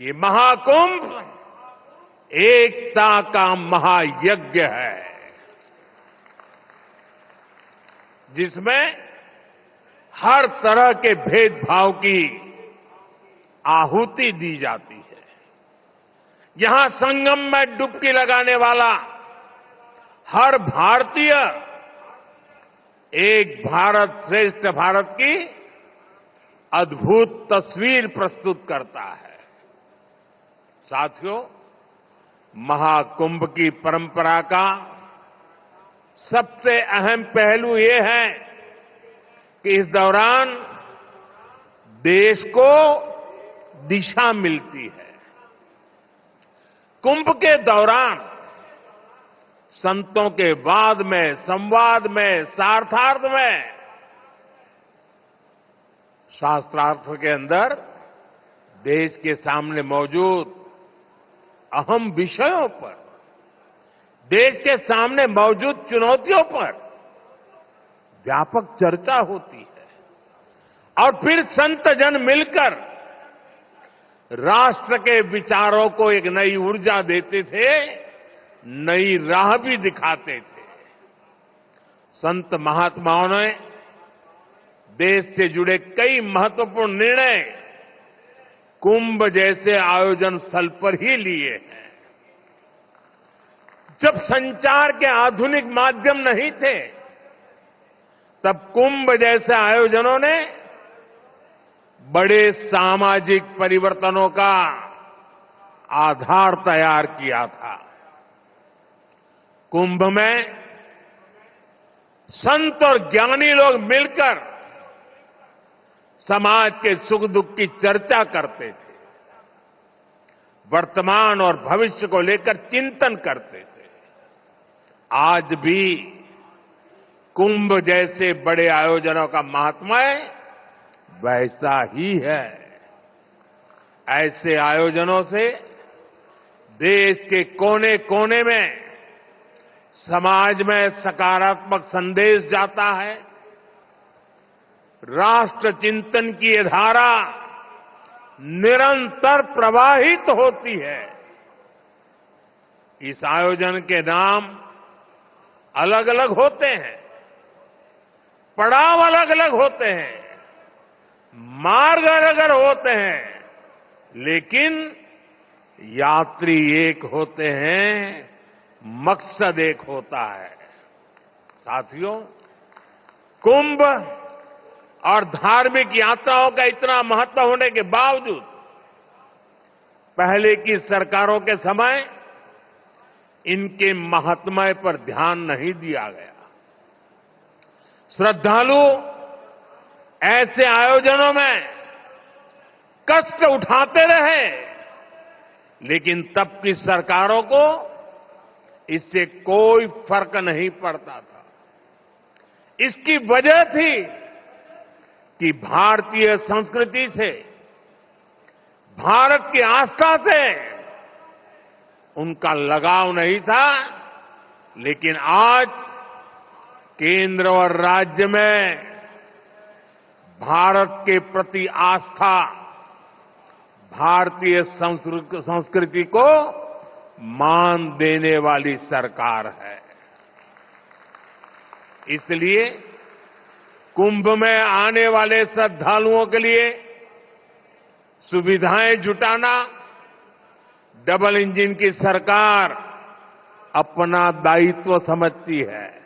ये महाकुंभ एकता का महायज्ञ है, जिसमें हर तरह के भेदभाव की आहुति दी जाती है। यहां संगम में डुबकी लगाने वाला हर भारतीय एक भारत श्रेष्ठ भारत की अद्भुत तस्वीर प्रस्तुत करता है। साथियों, महाकुंभ की परंपरा का सबसे अहम पहलू ये है कि इस दौरान देश को दिशा मिलती है। कुंभ के दौरान संतों के वाद में, संवाद में, शास्त्रार्थ में, शास्त्रार्थ के अंदर देश के सामने मौजूद अहम विषयों पर, देश के सामने मौजूद चुनौतियों पर व्यापक चर्चा होती है और फिर संत जन मिलकर राष्ट्र के विचारों को एक नई ऊर्जा देते थे, नई राह भी दिखाते थे। संत महात्माओं ने देश से जुड़े कई महत्वपूर्ण निर्णय कुंभ जैसे आयोजन स्थल पर ही लिए हैं। जब संचार के आधुनिक माध्यम नहीं थे, तब कुंभ जैसे आयोजनों ने बड़े सामाजिक परिवर्तनों का आधार तैयार किया था। कुंभ में संत और ज्ञानी लोग मिलकर समाज के सुख दुख की चर्चा करते थे, वर्तमान और भविष्य को लेकर चिंतन करते थे। आज भी कुंभ जैसे बड़े आयोजनों का महात्म्य वैसा ही है। ऐसे आयोजनों से देश के कोने कोने में समाज में सकारात्मक संदेश जाता है। राष्ट्र चिंतन की ये धारा निरंतर प्रवाहित होती है। इस आयोजन के नाम अलग अलग होते हैं, पड़ाव अलग अलग होते हैं, मार्ग अलग अलग होते हैं, लेकिन यात्री एक होते हैं, मकसद एक होता है। साथियों, कुंभ और धार्मिक यात्राओं का इतना महत्व होने के बावजूद पहले की सरकारों के समय इनके महात्म्य पर ध्यान नहीं दिया गया। श्रद्धालु ऐसे आयोजनों में कष्ट उठाते रहे, लेकिन तब की सरकारों को इससे कोई फर्क नहीं पड़ता था। इसकी वजह थी कि भारतीय संस्कृति से, भारत की आस्था से उनका लगाव नहीं था। लेकिन आज केंद्र और राज्य में भारत के प्रति आस्था, भारतीय संस्कृति को मान देने वाली सरकार है। इसलिए कुंभ में आने वाले श्रद्धालुओं के लिए सुविधाएं जुटाना डबल इंजन की सरकार अपना दायित्व समझती है।